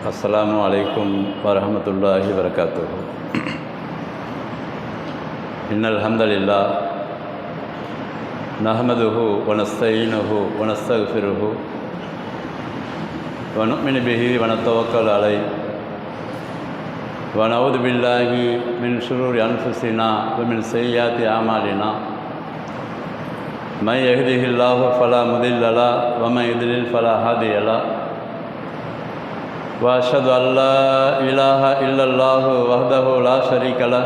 அஸ்ஸலாமு அலைக்கும் வரஹ்மத்துல்லாஹி வபரகாத்துஹு. இன்னல் ஹம்தலில்லாஹ் நஹ்மதுஹு வ நஸ்தஈனுஹு வ நஸ்தக்ஃபிருஹு வ நு'மினு பிஹி வ நத்தவக்கலு அலைஹி வ நஊது பில்லாஹி மின் ஷுரூரி அன்ஃபுஸினா வ மின் ஸய்யிஆத்தி அமாலினா மன் யஹ்திஹில்லாஹு ஃபலா முதில்ல லஹு வ மன் யுத்லில் ஃபலா ஹாதிய லஹு وأشهد أن لا إله إلا الله وحده لا شريك له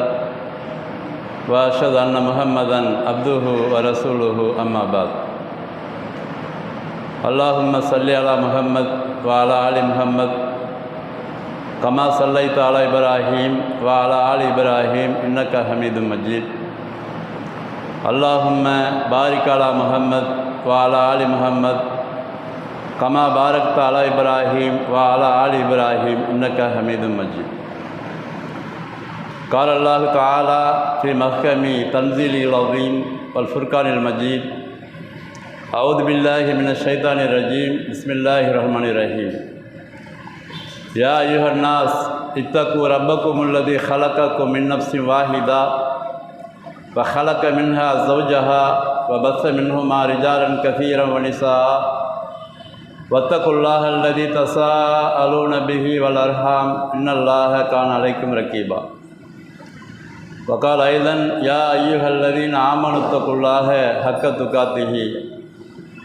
وأشهد أن محمدا عبده ورسوله أما بعد. اللهم صل على محمد وعلى آل محمد كما صليت على إبراهيم وعلى آل إبراهيم إنك حميد مجيد. اللهم بارك على محمد وعلى آل محمد كما باركت على إبراهيم وعلى آل إبراهيم إنك حميد مجيد. قال الله تعالى في محكم تنزيله العظيم والفرقان المجيد: أعوذ بالله من الشيطان الرجيم. بسم الله الرحمن الرحيم. يا أيها الناس اتقوا ربكم الذي خلقكم من نفس واحدة وخلق منها زوجها وبث منهما رجالا كثيرا ونساء واتقوا الله الذي تساءلون به والأرحام إن الله كان عليكم رقيبا. وقال أيضا: يا أيها الذين آمنوا اتقوا الله حق تقاته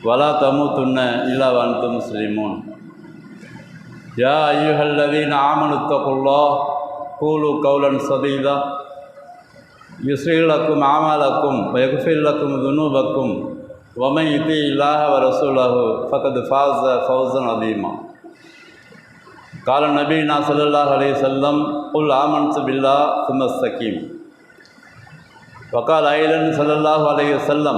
ولا تموتن إلا وأنتم مسلمون. يا أيها الذين آمنوا اتقوا الله قولوا قولا سديدا يصلح لكم أعمالكم ويغفر لكم ذنوبكم ومن يطع الله ورسوله فقد فاز فوزا عظيما. قال نبينا صلى الله عليه وسلم: قل آمنت بالله ثم استقيم. وقال أيضا صلى الله عليه وسلم: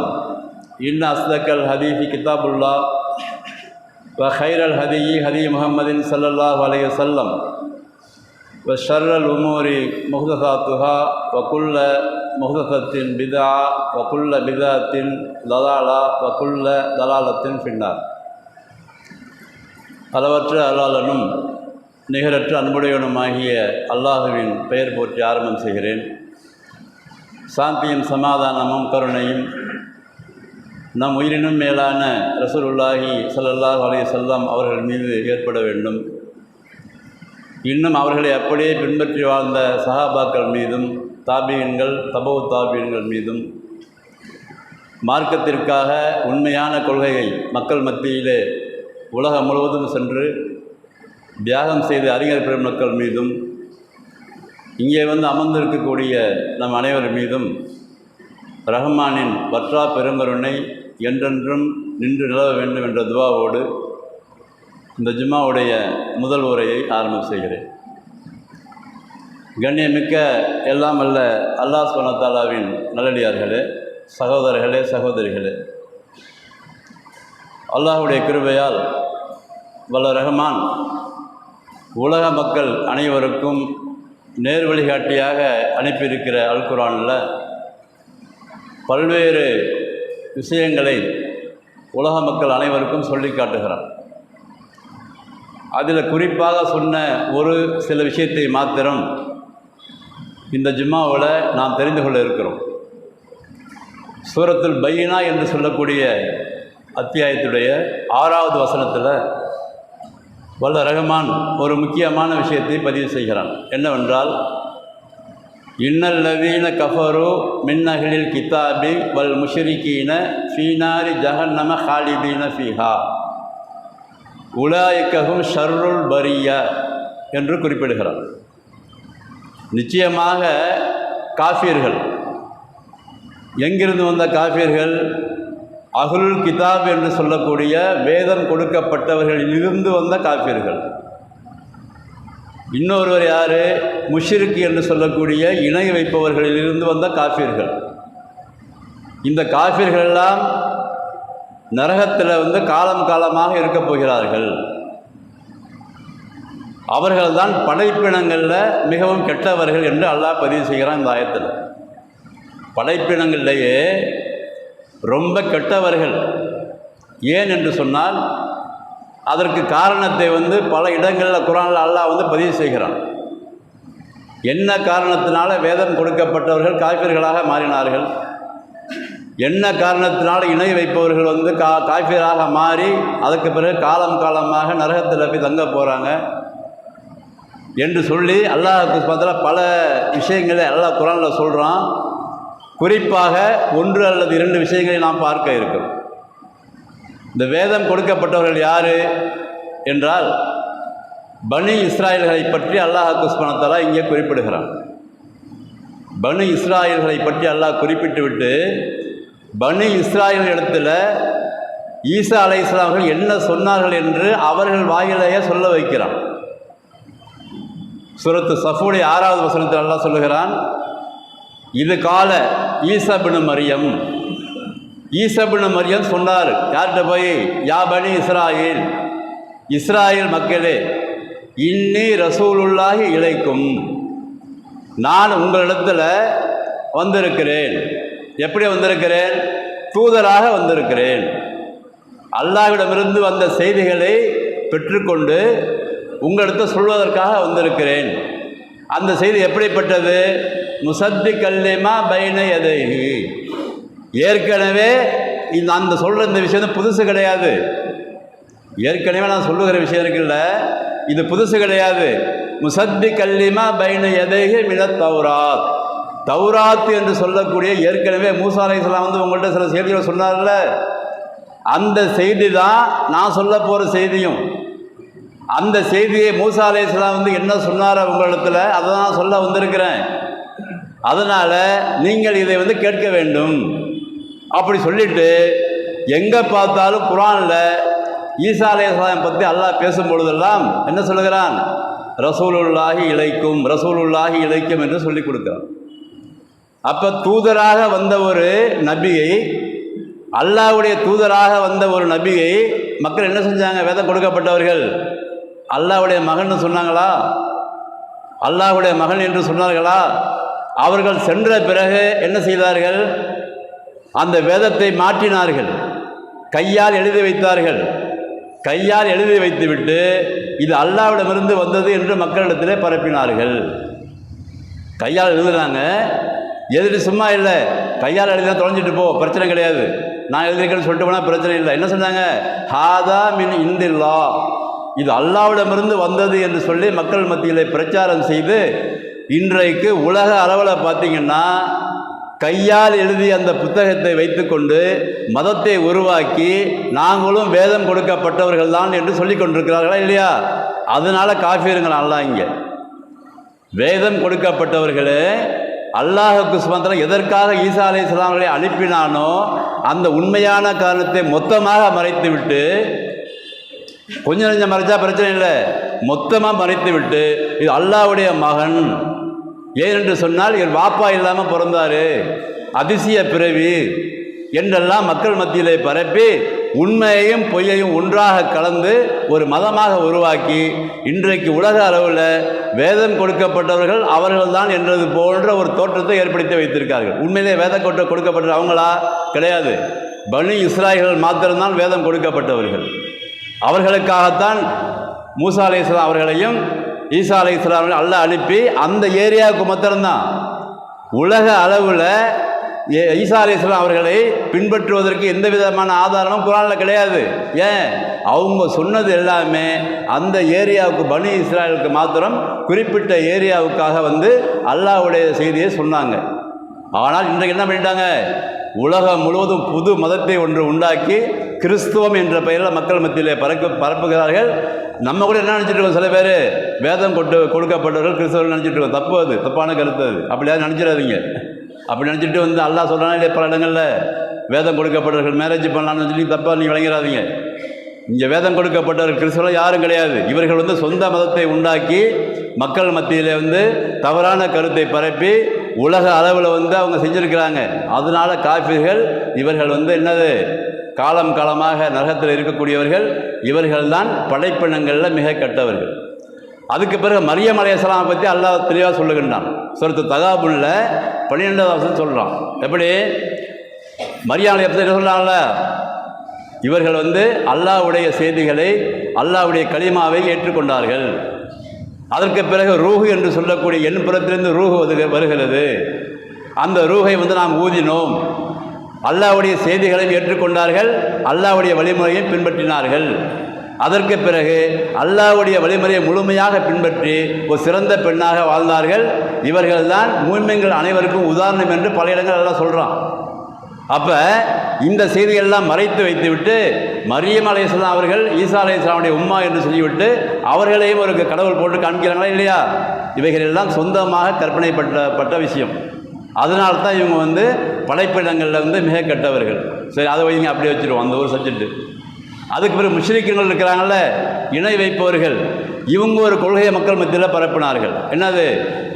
إن أصدق الحديث كتاب الله وخير الهدي هدي محمد صلى الله عليه وسلم وشر الأمور محدثاتها وكل محدثة بدعة وكل بدعة ضلالة وكل ضلالة في النار. அளவற்ற அருளாளனும் நிகரற்ற அன்புடையவனுமாகிய அல்லாஹுவின் பெயர் போற்றி ஆரம்பம் செய்கிறேன். சாந்தியும் சமாதானமும் கருணையும் நம் உயிரினும் மேலான ரசூலுல்லாஹி ஸல்லல்லாஹு அலைஹி வஸல்லம் அவர்கள் மீது ஏற்பட வேண்டும். இன்னும் அவர்களை அப்படியே பின்பற்றி வாழ்ந்த சஹாபாக்கள் மீதும் தாபியன்கள் தபவு தாபியன்கள் மீதும் மார்க்கத்திற்காக உண்மையான கொள்கையை மக்கள் மத்தியிலே உலகம் முழுவதும் சென்று தியாகம் செய்த அறிஞர் பெருமக்கள் மீதும் இங்கே வந்து அமர்ந்திருக்கக்கூடிய நம் அனைவர் மீதும் ரஹ்மானின் வற்றா பெருங்கருணை என்றென்றும் நின்று நிலவ வேண்டும் என்ற துவாவோடு இந்த ஜும்மாவுடைய முதல் உரையை ஆரம்பம் செய்கிறேன். கண்ணியமிக்க எல்லாம் அல்ல அல்லாஹ் சுப்ஹானஹு வ தஆலாவின் நல்லடியார்களே, சகோதரர்களே, சகோதரிகளே, அல்லாஹுடைய கிருபையால் வல்ல ரஹ்மான் உலக மக்கள் அனைவருக்கும் நேர் வழிகாட்டியாக அனுப்பியிருக்கிற அல் குர்ஆனில் பல்வேறு விஷயங்களை உலக மக்கள் அனைவருக்கும் சொல்லி காட்டுகிறார். அதில் குறிப்பாக சொன்ன ஒரு சில விஷயத்தை மாத்திரம் இந்த ஜும்மாவில் நாம் தெரிந்து கொள்ள இருக்கிறோம். சூரத்துல் பையினா என்று சொல்லக்கூடிய அத்தியாயத்துடைய 6வது வசனத்தில் வல்ல ரஹ்மான் ஒரு முக்கியமான விஷயத்தை பதிவு செய்கிறான். என்னவென்றால், இன்னல்லதீன கஃபரு மின் அஹ்லில் கிதாபி வல் முஷ்ரிகீன ஃபீனாரி ஜஹன்னம ஹாலிதீன ஃபீஹா உலாயிக்கஹும் ஷர்ருல் பரியா என்று குறிப்பிடுகிறார். நிச்சயமாக காஃபியர்கள், எங்கிருந்து வந்த காஃபியர்கள்? அஹ்லுல் கிதாப் என்று சொல்லக்கூடிய வேதம் கொடுக்கப்பட்டவர்களிலிருந்து வந்த காஃபியர்கள். இன்னொருவர் யார்? முஷ்ரிக் என்று சொல்லக்கூடிய இணை வைப்பவர்களிலிருந்து வந்த காஃபியர்கள். இந்த காஃபியர்கள் எல்லாம் நரகத்தில் வந்து காலம் காலமாக இருக்கப் போகிறார்கள். அவர்கள்தான் படைப்பினங்களில் மிகவும் கெட்டவர்கள் என்று அல்லாஹ் பதிவு செய்கிறான் இந்த ஆயத்தில். படைப்பினங்களிலேயே ரொம்ப கெட்டவர்கள். ஏன் என்று சொன்னால், அதற்கு காரணத்தை பல இடங்களில் குர்ஆனில் அல்லாஹ் பதிவு செய்கிறான். என்ன காரணத்தினால வேதம் கொடுக்கப்பட்டவர்கள் காஃபிர்களாக மாறினார்கள், என்ன காரணத்தினால இணை வைப்பவர்கள் காஃபிராக மாறி அதுக்கு பிறகு காலம் காலமாக நரகத்தில் போய் தங்க போகிறாங்க என்று சொல்லி அல்லாஹ் பல விஷயங்களை அல்லாஹ் குர்ஆனில் சொல்கிறான். குறிப்பாக 1 அல்லது 2 விஷயங்களை நாம் பார்க்க இருக்கிறோம். இந்த வேதம் கொடுக்கப்பட்டவர்கள் யார் என்றால் பனி இஸ்ராயல்களை பற்றி அல்லாஹ் சுப்ஹானஹு வ தஆலா இங்கே குறிப்பிடுகிறான். பனி இஸ்ராயல்களை பற்றி அல்லாஹ் குறிப்பிட்டு விட்டு பனி இஸ்ராயல் இடத்துல ஈசா அலைஹிஸ்ஸலாம் அவர்கள் என்ன சொன்னார்கள் என்று அவர்கள் வாயிலேயே சொல்ல வைக்கிறான். சூரத்து சஃபுடைய 6வது வசனத்தில் அல்லாஹ் சொல்லுகிறான், இது கால ஈசா பின் மரியம், ஈசா பின் மரியம் சொன்னார் யார்கிட்ட போய், யா பனி இஸ்ராயில், இஸ்ராயில் மக்களே, இன்னி ரசூலுல்லாஹி இலைக்கும், நான் உங்களிடத்தில் வந்திருக்கிறேன். எப்படி வந்திருக்கிறேன்? தூதராக வந்திருக்கிறேன். அல்லாஹ்விடமிருந்து வந்த செய்திகளை பெற்றுக்கொண்டு உங்களிடத்தை சொல்வதற்காக வந்திருக்கிறேன். அந்த செய்தி எப்படிப்பட்டது? முசத்திகல் லிமா பைன யதைஹி, ஏற்கனவே அந்த சொல்கிற இந்த விஷயம் புதுசு கிடையாது. ஏற்கனவே நான் சொல்லுகிற விஷயம் இருக்குல்ல, இது புதுசு கிடையாது. முசத்திகல் லிமா பைன யதைஹி மினத் தௌராத், தௌராத் என்று சொல்லக்கூடிய ஏற்கனவே மூசா அலைஹிஸ்ஸலாம் உங்கள்கிட்ட சில செய்திகள் சொன்னார்ல, அந்த செய்தி தான் நான் சொல்ல போகிற செய்தியும். அந்த செய்தியை மூசா அலைஹிஸ்ஸலாம் என்ன சொன்னார் உங்களிடத்தில், அதை தான் சொல்ல வந்திருக்கிறேன். அதனால் நீங்கள் இதை கேட்க வேண்டும் அப்படி சொல்லிட்டு எங்கே பார்த்தாலும் குர்ஆனில் ஈசா அலைஹிஸ்ஸலாம் பற்றி அல்லாஹ் பேசும் பொழுதெல்லாம் என்ன சொல்லுகிறான்? ரசூலுல்லாஹி இலைக்கும், ரசூலுல்லாஹி இலைக்கும் என்று சொல்லி கொடுக்குறான். அப்போ தூதராக வந்த ஒரு நபியை, அல்லாஹ்வுடைய தூதராக வந்த ஒரு நபியை மக்கள் என்ன செஞ்சாங்க? வேதம் கொடுக்கப்பட்டவர்கள் அல்லாஹ்வுடைய மகன் சொன்னாங்களா? அல்லாஹ்வுடைய மகன் என்று சொன்னார்களா? அவர்கள் சென்ற பிறகு என்ன செய்தார்கள்? அந்த வேதத்தை மாற்றினார்கள், கையால் எழுதி வைத்தார்கள். கையால் எழுதி வைத்துவிட்டு இது அல்லாஹ்விடமிருந்து வந்தது என்று மக்களிடத்திலே பரப்பினார்கள். கையால் எழுதுனாங்க, எழுதி சும்மா இல்லை, கையால் எழுதினா தொலைஞ்சிட்டு போ, பிரச்சனை கிடையாது, நான் எழுதியிருக்கேன்னு சொல்லிட்டு போனால் பிரச்சனை இல்லை. என்ன சொன்னாங்க? ஹாதா மின் இந்தில்லா, இது அல்லாஹ்விடமிருந்து வந்தது என்று சொல்லி மக்கள் மத்தியில் பிரச்சாரம் செய்து இன்றைக்கு உலக அளவில் பார்த்திங்கன்னா கையால் எழுதி அந்த புத்தகத்தை வைத்துக்கொண்டு மதத்தை உருவாக்கி நாங்களும் வேதம் கொடுக்கப்பட்டவர்கள் தான் என்று சொல்லி கொண்டிருக்கிறார்களா இல்லையா? அதனால் காஃபிருங்கள். அல்லாஹ் இங்கே வேதம் கொடுக்கப்பட்டவர்களே, அல்லாஹுக்கு சுமந்திரம் எதற்காக ஈசா அலைஹிஸ்ஸலாம் அவர்களை அனுப்பினானோ அந்த உண்மையான காரணத்தை மொத்தமாக மறைத்து விட்டு, கொஞ்சம் கொஞ்சம் மறைச்சா பிரச்சனை இல்லை, மொத்தமாக மறைத்து விட்டு இது அல்லாஹ்வுடைய மகன், ஏனென்று சொன்னால் இவர் வாப்பா இல்லாமல் பிறந்தார், அதிசய பிறவி என்றெல்லாம் மக்கள் மத்தியிலே பரப்பி உண்மையையும் பொய்யையும் ஒன்றாக கலந்து ஒரு மதமாக உருவாக்கி இன்றைக்கு உலக அளவில் வேதம் கொடுக்கப்பட்டவர்கள் அவர்கள்தான் என்றது போன்ற ஒரு தோற்றத்தை ஏற்படுத்தி வைத்திருக்கார்கள். உண்மையிலே வேதம் கொடுக்கப்பட்ட அவங்களா? கிடையாது. பனி இஸ்ராயல்கள் மாத்திரம்தான் வேதம் கொடுக்கப்பட்டவர்கள். அவர்களுக்காகத்தான் மூசா அலைஹிஸ்ஸலாம் அவர்களையும் ஈசா அலைஹிஸ்ஸலாம் அல்லாஹ் அனுப்பி அந்த ஏரியாவுக்கு மாத்திரம்தான். உலக அளவில் ஈசா அலைஹிஸ்ஸலாம் அவர்களை பின்பற்றுவதற்கு எந்த விதமான ஆதாரமும் குர்ஆனில் கிடையாது. ஏன்? அவங்க சொன்னது எல்லாமே அந்த ஏரியாவுக்கு, பனி இஸ்ராயலுக்கு மாத்திரம் குறிப்பிட்ட ஏரியாவுக்காக அல்லாஹ்வுடைய செய்தியை சொன்னாங்க. ஆனால் இன்றைக்கு என்ன பண்ணிட்டாங்க? உலகம் முழுவதும் புது மதத்தை ஒன்று உண்டாக்கி கிறிஸ்துவம் என்ற பெயரில் மக்கள் மத்தியிலே பரப்புகிறார்கள். நம்ம கூட என்ன நினச்சிட்டு இருக்கோம்? சில பேர் வேதம் கொடுக்கப்பட்டவர்கள் கிறிஸ்தவர்கள் நினச்சிட்டு இருக்கோம். தப்பு, அது தப்பான கருத்து. அது அப்படியாவது நினச்சிடாதீங்க. அப்படி நினச்சிட்டு அல்லாஹ் சொல்கிறானே இல்லையா, பல இடங்களில் வேதம் கொடுக்கப்பட்டவர்கள் மேரேஜ் பண்ணலான்னு சொல்லி தப்பாக நீங்கள் விளங்கிறாதீங்க. இங்கே வேதம் கொடுக்கப்பட்டவர்கள் கிறிஸ்தவர்கள் யாரும் கிடையாது. இவர்கள் சொந்த மதத்தை உண்டாக்கி மக்கள் மத்தியில் தவறான கருத்தை பரப்பி உலக அளவில் அவங்க செஞ்சுருக்கிறாங்க. அதனால காஃபிர்கள் இவர்கள் என்னது, காலம் காலமாக நரகத்தில் இருக்கக்கூடியவர்கள் இவர்கள்தான் படைப்பினங்களில் மிக கெட்டவர்கள். அதுக்கு பிறகு மரியம் அலைஹிஸ்ஸலாம் பற்றி அல்லாஹ் தெளிவாக சொல்லுகின்றான். சூரத்து தகாபுன்ல 12வது வசனம் சொல்கிறான். எப்படி? மரியம் அலைஹிஸ்ஸலாம் என்ன சொல்கிறாங்கல்ல, இவர்கள் அல்லாஹ்வுடைய செய்திகளை, அல்லாஹ்வுடைய கலிமாவை ஏற்றுக்கொண்டார்கள். அதற்கு பிறகு ரூஹு என்று சொல்லக்கூடிய என் புறத்திலிருந்து ரூஹு வருகிறது. அந்த ரூஹை நாம் ஊதினோம். அல்லாஹ்வுடைய செய்திகளையும் ஏற்றுக்கொண்டார்கள், அல்லாஹ்வுடைய வழிமுறையை பின்பற்றினார்கள். அதற்கு பிறகு அல்லாஹ்வுடைய வழிமுறையை முழுமையாக பின்பற்றி ஒரு சிறந்த பெண்ணாக வாழ்ந்தார்கள். இவர்கள்தான் மூமின்கள் அனைவருக்கும் உதாரணம் என்று பல இடங்கள் எல்லாம் சொல்கிறான். அப்போ இந்த செய்திகளெல்லாம் மறைத்து வைத்துவிட்டு மரியம் அலைஹிஸ்ஸலாம் அவர்கள் ஈசா அலைஹிஸ்ஸலாமுடைய உம்மா என்று சொல்லிவிட்டு அவர்களையும் ஒரு கடவுள் போட்டு காண்பிக்கிறாங்களா இல்லையா? இவைகள் எல்லாம் சொந்தமாக கற்பனைப்பட்ட விஷயம். அதனால்தான் இவங்க படைப்பிடங்களில் மிக கெட்டவர்கள். சரி, அதை வைங்க, அப்படியே வச்சுருவோம் அந்த ஒரு சப்ஜெக்டு. அதுக்கு பிறகு முஷ்ரிக்குகள் இருக்கிறாங்கள்ல, இணை வைப்பவர்கள், இவங்க ஒரு கொள்கையை மக்கள் மத்தியில் பரப்பினார்கள். என்னது?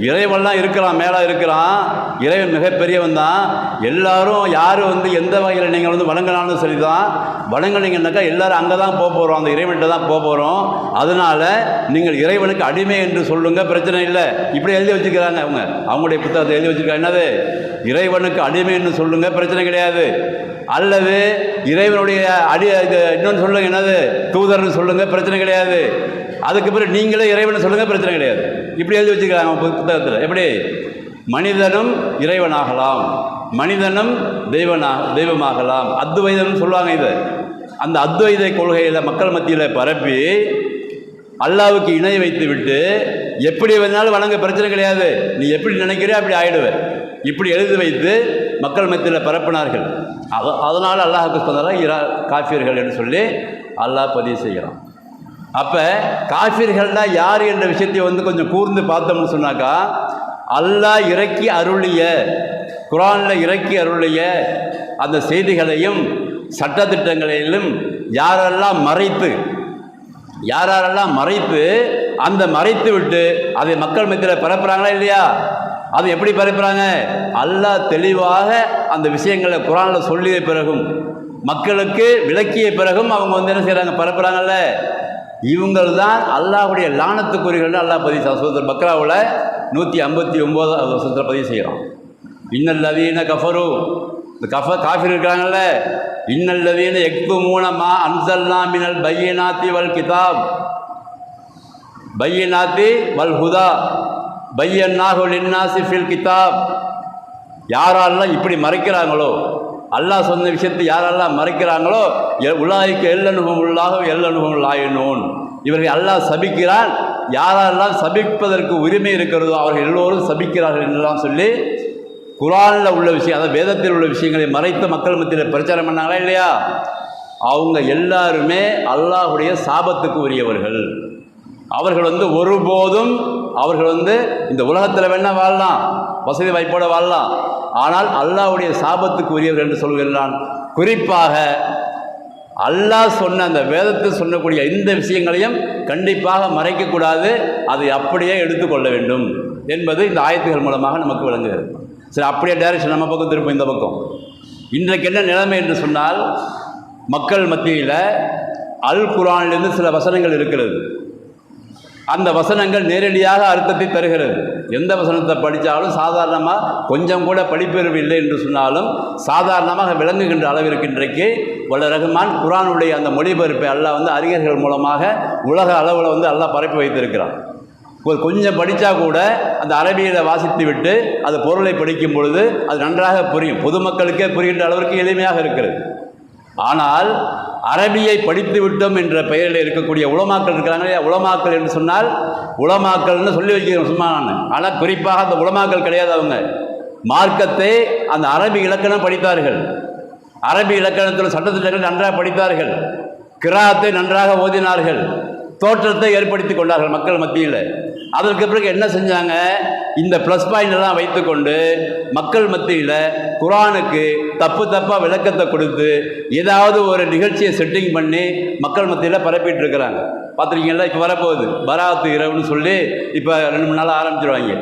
இறைவன்லாம் இருக்கிறான், மேலே இருக்கிறான், இறைவன் மிகப்பெரியவன் தான். எல்லாரும் யார் எந்த வகையில் நீங்கள் வணங்கினாலும் சரி தான், வணங்கினீங்கன்னாக்கா எல்லோரும் அங்கே தான் போக போகிறோம், அந்த இறைவன்கிட்ட தான் போக போகிறோம். அதனால் நீங்கள் இறைவனுக்கு அடிமை என்று சொல்லுங்கள், பிரச்சனை இல்லை. இப்படி எழுதி வச்சுக்கிறாங்க அவங்களுடைய புத்தகத்தை எழுதி வச்சுருக்காங்க. என்னது? இறைவனுக்கு அடிமைன்னு சொல்லுங்கள், பிரச்சனை கிடையாது. அல்லது இறைவனுடைய இன்னொன்று சொல்லுங்கள், என்னது? தூதர்னு சொல்லுங்கள், பிரச்சனை கிடையாது. அதுக்கு பிறகு நீங்களே இறைவனை சொல்லுங்கள், பிரச்சனை கிடையாது. இப்படி எழுதி வச்சுக்கிறாங்க புத்தகத்தில். எப்படி? மனிதனும் இறைவனாகலாம், மனிதனும் தெய்வமாகலாம், அத்வைதம்னு சொல்லுவாங்க. இது அந்த அத்வைத கொள்கையில் மக்கள் மத்தியில் பரப்பி அல்லாஹ்வுக்கு இணை வைத்து விட்டு எப்படி வேணாலும் வணங்க, பிரச்சனை கிடையாது, நீ எப்படி நினைக்கிறியோ அப்படி ஆகிடுவேன், இப்படி எழுதி வைத்து மக்கள் மத்தியில் பரப்பினார்கள். அதனால் அல்லாஹ்வுக்கு சொன்னதாக காஃபிர்கள் என்று சொல்லி அல்லாஹ் பதிவு செய்கிறான். அப்போ காஃபிர்கள்னா யார் என்ற விஷயத்தை கொஞ்சம் கூர்ந்து பார்த்தோம்னு சொன்னாக்கா, அல்லாஹ் இறக்கி அருளிய குர்ஆனில் இறக்கி அருளிய அந்த செய்திகளையும் சட்டத்திட்டங்களையும் யாரெல்லாம் மறைத்து அந்த மறைத்து விட்டு அதை மக்கள் மத்தியில் பரப்புகிறாங்களா இல்லையா? அது எப்படி பரப்புகிறாங்க? அல்லாஹ் தெளிவாக அந்த விஷயங்களை குர்ஆனில் சொல்லிய பிறகும் மக்களுக்கு விளக்கிய பிறகும் அவங்க என்ன செய்கிறாங்க? பரப்புகிறாங்கல்ல. இவங்கள் தான் அல்லாஹ்வுடைய லானத்துக்குரியவர்கள். அல்லாஹ் பதிவு சூரத்துல் பக்ராவில் 159வது வசனத்தில் பதிவு செய்கிறான். இன்னல்லதீன கஃபரு, இந்த காஃபிர் இருக்கிறாங்கல்ல, இன்னல்லதீன யக்துமூன மா அன்ஸல்னா மினல் பையினாத்தி வல் கிதாப் பையினாத்தி வல் ஹுதா பையன்னாஹு லின்னாஸி ஃபில் கிதாப். யாரெல்லாம் இப்படி மறைக்கிறாங்களோ, அல்லாஹ் சொன்ன விஷயத்தை யாரெல்லாம் மறைக்கிறாங்களோ, உலாய்க்கு எல்லனுகமுல்லாயினோன், இவர்கள் அல்லாஹ் சபிக்கிறான். யாரெல்லாம் சபிப்பதற்கு உரிமை இருக்கிறதோ அவர்கள் எல்லோரும் சபிக்கிறார்கள் என்றெல்லாம் சொல்லி குர்ஆனில் உள்ள விஷயம், அதாவது வேதத்தில் உள்ள விஷயங்களை மறைத்து மக்கள் மத்தியில் பிரச்சாரம் பண்ணாங்களா இல்லையா? அவங்க எல்லாருமே அல்லாஹ்வுடைய சாபத்துக்கு உரியவர்கள். அவர்கள் ஒருபோதும் அவர்கள் இந்த உலகத்தில் வேணால் வாழலாம், வசதி வாய்ப்போடு வாழலாம், ஆனால் அல்லாஹ்வுடைய சாபத்துக்கு உரியவர்கள் என்று சொல்கிறான். குறிப்பாக அல்லாஹ் சொன்ன அந்த வேதத்தை சொல்லக்கூடிய இந்த விஷயங்களையும் கண்டிப்பாக மறைக்கக்கூடாது, அதை அப்படியே எடுத்துக்கொள்ள வேண்டும் என்பது இந்த ஆயத்துகள் மூலமாக நமக்கு விளங்குகிறது. சரி, அப்படியே டைரக்ஷன் நம்ம பக்கம் திருப்போம். இந்த பக்கம் இன்றைக்கு என்ன நிலைமை என்று சொன்னால், மக்கள் மத்தியில் அல் குர்ஆனிலிருந்து சில வசனங்கள் இருக்கிறது. அந்த வசனங்கள் நேரடியாக அர்த்தத்தை தருகிறது. எந்த வசனத்தை படித்தாலும் சாதாரணமாக கொஞ்சம் கூட படிப்பறிவு இல்லை என்று சொன்னாலும் சாதாரணமாக விளங்குகின்ற அளவிற்கு இன்றைக்கு வல்ல ரஹ்மான் குர்ஆனுடைய அந்த மொழிபெயர்ப்பை அல்லாஹ் அறிஞர்கள் மூலமாக உலக அளவில் அல்லாஹ் பரப்பி வைத்திருக்கிறான். கொஞ்சம் படித்தா கூட அந்த அரபியில் வாசித்து விட்டு அது பொருளை படிக்கும் பொழுது அது நன்றாக புரியும், பொதுமக்களுக்கே புரிகின்ற அளவிற்கு எளிமையாக இருக்கிறது. ஆனால் அரபியை படித்து விட்டோம் என்ற பெயரில் இருக்கக்கூடிய உலமாக்கள் இருக்கிறாங்க இல்லையா? உலமாக்கள் என்று சொன்னால் உலமாக்கள்னு சொல்லி வைக்கிறேன் சும்மா நான். ஆனால் குறிப்பாக அந்த உலமாக்கள் கிடையாது. அவங்க மார்க்கத்தை அந்த அரபி இலக்கணம் படித்தார்கள், அரபி இலக்கணத்தில் சட்டத்திட்டங்கள் நன்றாக படித்தார்கள், கிராத்தை நன்றாக ஓதினார்கள், தோற்றத்தை ஏற்படுத்தி கொண்டார்கள் மக்கள் மத்தியில். அதற்கு பிறகு என்ன செஞ்சாங்க? இந்த ப்ளஸ் பாயிண்ட் எல்லாம் வைத்துக்கொண்டு மக்கள் மத்தியில் குர்ஆனுக்கு தப்பாக விளக்கத்தை கொடுத்து ஏதாவது ஒரு நிகழ்ச்சியை செட்டிங் பண்ணி மக்கள் மத்தியில் பரப்பிட்டு இருக்கிறாங்க. பார்த்துருக்கீங்களா? இப்போ வரப்போகுது பராத்து இரவுன்னு சொல்லி இப்போ 2-3 நாள் ஆரம்பிச்சிருவாங்க.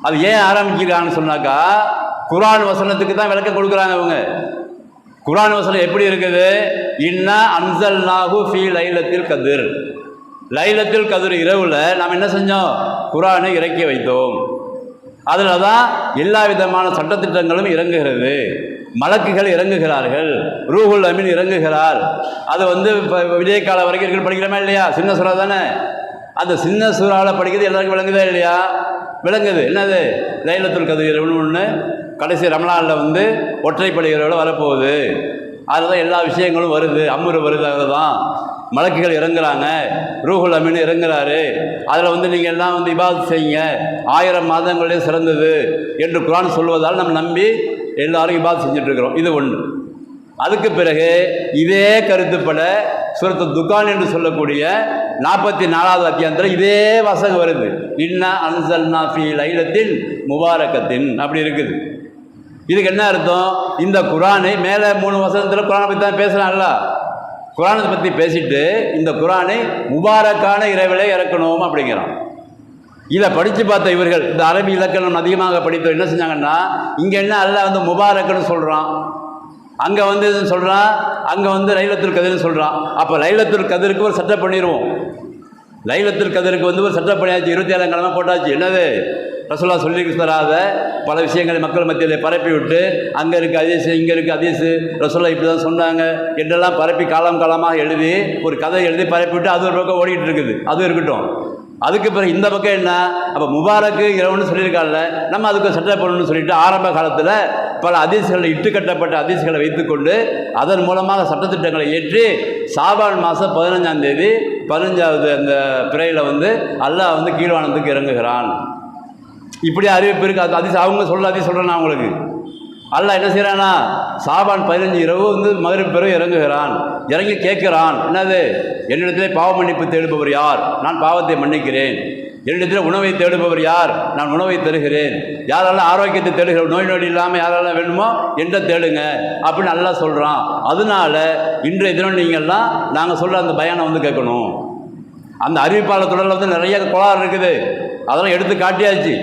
அது ஏன் ஆரம்பிக்கிறாங்கன்னு சொன்னாக்கா, குர்ஆன் வசனத்துக்கு தான் விளக்கம் கொடுக்குறாங்க அவங்க. குர்ஆன் வசனம் எப்படி இருக்குது? இன்னா அன்ஸல்நாஹு ஃபீ லைலத்தில் கத்ர், லைலத்துல் கத்ர் இரவில் நாம் என்ன செஞ்சோம்? குர்ஆனை இறக்கி வைத்தோம். அதில் தான் எல்லா விதமான சட்டத்திட்டங்களும் இறங்குகிறது. மலக்குகள் இறங்குகிறார்கள், ரூஹுல் அமீன் இறங்குகிறார். அது வந்து இப்போ விஜய காலம் வரைக்கும் இருக்கிற படிக்கிறோமா இல்லையா? சின்ன சூறா தானே. அந்த சின்ன சூறாவில் படிக்கிறது எல்லாருக்கும் விளங்குதா இல்லையா? விளங்குது. என்னது? லைலத்துல் கத்ர் ஒன்று கடைசி ரமலானில் வந்து ஒற்றைப்படை இரவில் வரப்போகுது. அதில் தான் எல்லா விஷயங்களும் வருது, அம்ரு வருது. அதில் தான் மலக்குகள் இறங்குறாங்க, ரூஹுல் அமீன் இறங்குறாரு. அதில் வந்து நீங்கள் எல்லாம் வந்து இபாதத் செய்யுங்க, 1000 மாதங்களே சிறந்தது என்று குர்ஆன் சொல்வதால் நம்ம நம்பி எல்லாரும் இபாதத் செஞ்சுட்ருக்கிறோம். இது ஒன்று. அதுக்கு பிறகு இதே கருத்துப்பட சூரத்து துகான் என்று சொல்லக்கூடிய 44வது அத்தியாயத்தில் இதே வசனம் வருது. இன்னா அன்ஸல்னா ஃபீ லைலத்தின் முபாரக்கத்தின் அப்படி இருக்குது. இதுக்கு என்ன அர்த்தம்? இந்த குர்ஆனை மேலே 3 வசனத்தில் குர்ஆனை பற்றி தான் பேசுகிறான்ல, குர்ஆனை பற்றி பேசிட்டு இந்த குர்ஆனை முபாரக்கான இரவிலே இறக்கணும் அப்படிங்கிறான். இதை படித்து பார்த்த இவர்கள், இந்த அரபி இலக்கணம் அதிகமாக படித்தோம், என்ன செஞ்சாங்கன்னா, இங்கே என்ன அல்லாஹ் வந்து முபாரக்குன்னு சொல்கிறான், அங்கே வந்து இதுன்னு சொல்கிறான், அங்கே வந்து லைலத்துல் கத்ர்னு சொல்கிறான். அப்போ லைலத்துல் கத்ருக்கு ஒரு சட்டை பண்ணிடுவோம். லைலத்துல் கத்ருக்கு வந்து ஒரு சட்டை பண்ணியாச்சு, 27ஆம் கிழமை போட்டாச்சு. என்னது? ரசூலுல்லாஹ் சொல்லி தராத பல விஷயங்களை மக்கள் மத்தியில் பரப்பி விட்டு, அங்கே இருக்குது அதீஸு, இங்கே இருக்குது அதீஸு, ரசூலுல்லாஹ் இப்படி தான் சொன்னாங்க என்றெல்லாம் பரப்பி காலமாக எழுதி ஒரு கதை எழுதி பரப்பி விட்டு அது ஒரு பக்கம் ஓடிக்கிட்டு இருக்குது. அது இருக்கட்டும். அதுக்கு பிறகு இந்த பக்கம் என்ன? அப்போ முபாரக்கு இரவுன்னு சொல்லியிருக்காங்கல்ல, நம்ம அதுக்கு சட்டை போடணும்னு சொல்லிட்டு ஆரம்ப காலத்தில் பல அதீஸ்களை இட்டுக்கட்டப்பட்ட அதீஸ்களை வைத்துக்கொண்டு அதன் மூலமாக சட்டத்திட்டங்களை ஏற்றி ஷாபான் மாதம் 15ஆம் தேதி 15வது அந்த பிறையில் வந்து அல்லாஹ் வந்து கீழ்வானத்துக்கு இறங்குகிறான். இப்படி அறிவிப்பு இருக்குது. அது அதிஸ் அவங்க சொல்கிறேன் நான் உங்களுக்கு. அல்லாஹ் என்ன செய்கிறானா, ஷாபான் 15 இரவு வந்து மகரிப் பிறகு இறங்குகிறான். இறங்கி கேட்குறான், என்னது? என்னிடத்திலே பாவ மன்னிப்பு தேடுபவர் யார்? நான் பாவத்தை மன்னிக்கிறேன். என்னிடத்தில் உணவை தேடுபவர் யார்? நான் உணவை தருகிறேன். யாரெல்லாம் ஆரோக்கியத்தை தேடுகிற, நோய் நொடி இல்லாமல் யாரெல்லாம் வேணுமோ என்ற தேடுங்க அப்படின்னு நல்லா சொல்கிறான். அதனால இன்றைய தினம் நீங்கள்லாம் நாங்கள் சொல்கிற அந்த பயானை வந்து கேட்கணும். அந்த அறிவிப்பாளர் தொடரில் வந்து நிறைய கோளாறு இருக்குது, அதெல்லாம் எடுத்து காட்டியாச்சு.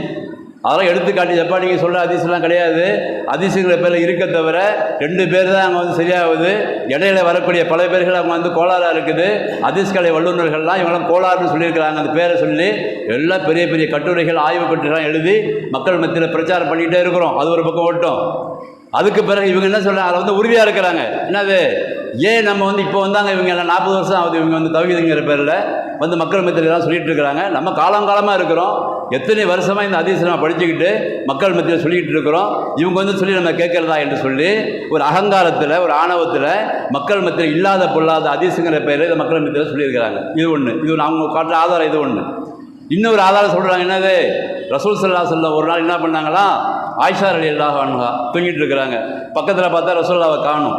அதெல்லாம் எடுத்துக்காட்டி எப்பா நீங்கள் சொல்கிற அதிசயம்லாம் கிடையாது. அதிசயங்களை பேரில் இருக்க தவிர 2 பேர் தான் அங்கே வந்து சரியாகுது. இடையில வரக்கூடிய பல பேர்கள் அவங்க வந்து கோளாறாக இருக்குது. அதிசயக்கலை வல்லுநர்கள்லாம் இவங்களாம் கோளாறுன்னு சொல்லியிருக்கிறாங்க. அந்த பேரை சொல்லி எல்லாம் பெரிய பெரிய கட்டுரைகள், ஆய்வு கட்டுரைலாம் எழுதி மக்கள் மத்தியில் பிரச்சாரம் பண்ணிகிட்டே இருக்கிறோம். அது ஒரு பக்கம் ஓட்டும். அதுக்கு பிறகு இவங்க என்ன சொல்கிறாங்க, அதில் வந்து உறுதியாக இருக்கிறாங்க. என்னது? ஏன் நம்ம வந்து இப்போ வந்தாங்க, இவங்க எல்லாம் 40 வருஷம் ஆகுது இவங்க வந்து தௌஹீதுங்கிற பேரில் வந்து மக்கள் மத்தியில் எல்லாம் சொல்லிகிட்டு இருக்கிறாங்க. நம்ம காலங்காலமாக இருக்கிறோம், எத்தனை வருஷமாக இந்த ஹதீஸை நம்ம படிச்சுக்கிட்டு மக்கள் மத்தியில் சொல்லிக்கிட்டு இருக்கிறோம். இவங்க வந்து சொல்லி நம்ம கேட்குறதா என்று சொல்லி ஒரு அகங்காரத்தில், ஒரு ஆணவத்தில் மக்கள் மத்தியில் இல்லாத பொல்லாத ஹதீஸுங்கிற பேரில் இதை மக்கள் மத்தியில் சொல்லியிருக்கிறாங்க. இது ஒன்று. இது அவங்க காட்டுற ஆதாரம். இது ஒன்று. இன்னொரு ஆதாரம் சொல்கிறாங்க. என்னது? ரசூல் ஸல்லல்லாஹு அலைஹி வஸல்லம் ஒரு நாள் என்ன பண்ணாங்களாம், ஆயிஷா ரலியல்லாஹு அன்ஹா தூங்கிட்டு இருக்கிறாங்க. பக்கத்தில் பார்த்தா ரசூலுல்லாஹ்வை காணும்.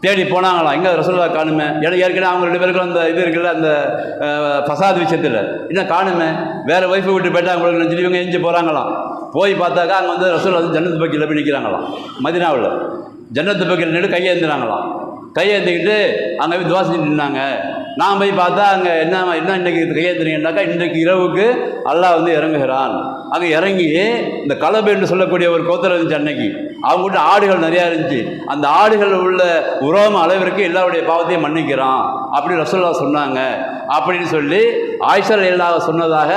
தேடி போனாங்களாம், எங்கே ரசூலுல்லாஹ் காணுமே. ஏற்கனவே அவங்க 2 பேருக்கும் அந்த இது இருக்குல்ல, அந்த ஃபசாத் விஷயத்தில் இன்னும் காணுமே, வேறு ஒய்ஃபை விட்டு போய்ட்டா அவங்களுக்கு நினச்சிட்டு இவங்க எஞ்சி போகிறாங்களாம். போய் பார்த்தாக்கா அங்கே வந்து ரசூலுல்லாஹ் வந்து ஜன்னத்து பக்கியில் போய் நிற்கிறாங்களாம். மதீனாவில் ஜன்னத்து பக்கியில் நின்று கையேந்தினாங்களாம். கையேந்திக்கிட்டு அங்கே போய் துவா செஞ்சுட்டு நின்னாங்க. நான் போய் பார்த்தா அங்கே என்ன இன்றைக்கி கையேந்திரீங்கன்னாக்கா, இன்றைக்கு இரவுக்கு அல்லாஹ் வந்து இறங்குகிறான். அங்கே இறங்கி இந்த கலபு என்று சொல்லக்கூடிய ஒரு கோத்திரம் இருந்துச்சு அன்னைக்கு. அவங்ககிட்ட ஆடுகள் நிறையா இருந்துச்சு. அந்த ஆடுகள் உள்ள உரோம அளவிற்கு எல்லாருடைய பாவத்தையும் மன்னிக்கிறான் அப்படி ரசூலுல்லாஹ் சொன்னாங்க அப்படின்னு சொல்லி ஆயிஷா ரலியல்லாஹு சொன்னதாக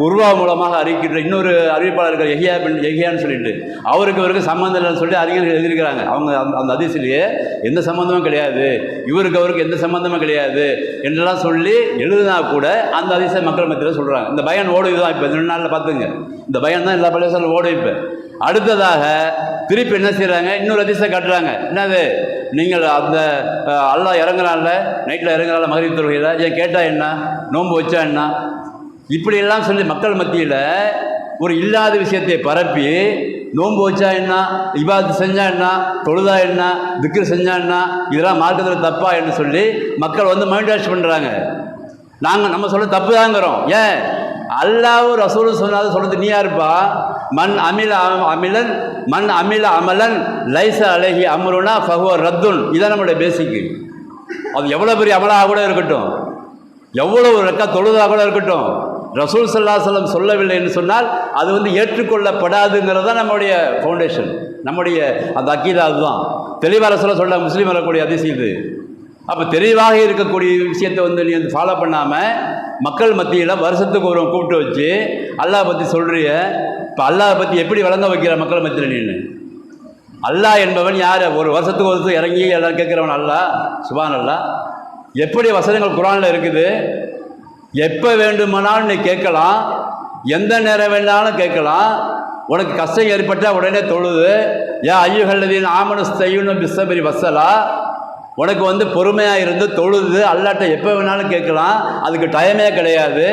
உருவா மூலமாக அறிவிக்கின்ற இன்னொரு அறிவிப்பாளர்கள் யஹ்யான்னு சொல்லிட்டு அவருக்கு சம்மந்தம் இல்லைன்னு சொல்லி அறிஞர்கள் எழுதியிருக்கிறாங்க. அவங்க அந்த ஹதீஸிலேயே எந்த சம்மந்தமும் கிடையாது, அவருக்கு எந்த சம்மந்தமும் கிடையாது என்றெல்லாம் சொல்லி எழுதுனா கூட அந்த ஹதீஸை மக்கள் மத்தியில் சொல்கிறாங்க. இந்த பயான் ஓடு இதுதான். இப்போ 2 நாளில் பார்த்துங்க, இந்த பயான் தான் எல்லா பள்ளிவாசலும் ஓடும். இப்போ அடுத்ததாக திருப்பி என்ன செய்கிறாங்க, இன்னொரு ஹதீஸை காட்டுறாங்க. என்னது? நீங்கள் அந்த அல்லாஹ் இறங்குறான்ல, நைட்டில் இறங்குறான்ல மகரிப் தொழுகையில், ஏன் கேட்டால் என்ன, நோன்பு வச்சா என்ன, இப்படியெல்லாம் சொல்லி மக்கள் மத்தியில் ஒரு இல்லாத விஷயத்தை பரப்பி, நோன்பு வச்சா என்ன, இபாதத்து செஞ்சா என்ன, தொழுதா என்ன, திக்ர் செஞ்சா என்ன, இதெல்லாம் மார்க்கத்தில் தப்பா என்று சொல்லி மக்கள் வந்து மைண்ட் வாஷ் பண்ணுறாங்க. நம்ம சொல்ல தப்பு தாங்கிறோம். ஏன்? அல்லாஹ்வும் ரசூலும் சொன்னாலும் சொல்கிறது நீ யாருப்பா? மன் அமில அமலன் லைஸ அலைஹி அம்ருனா ஃபஹுவ ரத்துன். இதான் நம்மளுடைய பேசிக்கு. அது எவ்வளோ பெரிய அமலாக கூட இருக்கட்டும், எவ்வளோ ரெக்கா தொழுதாக கூட இருக்கட்டும், ரசூல் ஸல்லல்லாஹு அலைஹி வஸல்லம் சொல்லவில்லை என்று சொன்னால் அது வந்து ஏற்றுக்கொள்ளப்படாதுங்கிறது தான் நம்முடைய ஃபவுண்டேஷன், நம்முடைய அந்த அக்கீதா. அதுதான் தெளிவாக சொல்ல முஸ்லீம் வரக்கூடிய அதிசயம் இது. அப்போ தெளிவாக இருக்கக்கூடிய விஷயத்தை வந்து நீ வந்து ஃபாலோ பண்ணாமல் மக்கள் மத்தியில் வருஷத்துக்கு ஒரு கூப்பிட்டு வச்சு அல்லாஹ் பற்றி சொல்கிறிய. இப்போ அல்லாஹ் பற்றி எப்படி வழங்க வைக்கிற மக்கள் மத்தியில்? அல்லாஹ் என்பவன் யார்? ஒரு வருஷத்துக்கு வருஷம் இறங்கி எல்லாம் கேட்குறவன் அல்லாஹ். சுபான் அல்லாஹ். எப்படி வசனங்கள் குர்ஆனில் இருக்குது? எப்போ வேண்டுமானாலும் நீ கேட்கலாம், எந்த நேரம் வேணாலும் கேட்கலாம். உனக்கு கஷ்டம் ஏற்பட்டால் உடனே தொழுது, யா ஐயுஹல்லதீன ஆமனு ஸ்தஈனு பிஸ்ஸப்ரி வஸ்ஸலா, உனக்கு பொறுமையாக இருந்து தொழுது அல்லாட்ட எப்போ வேணாலும் கேட்கலாம். அதுக்கு டைமே கிடையாது.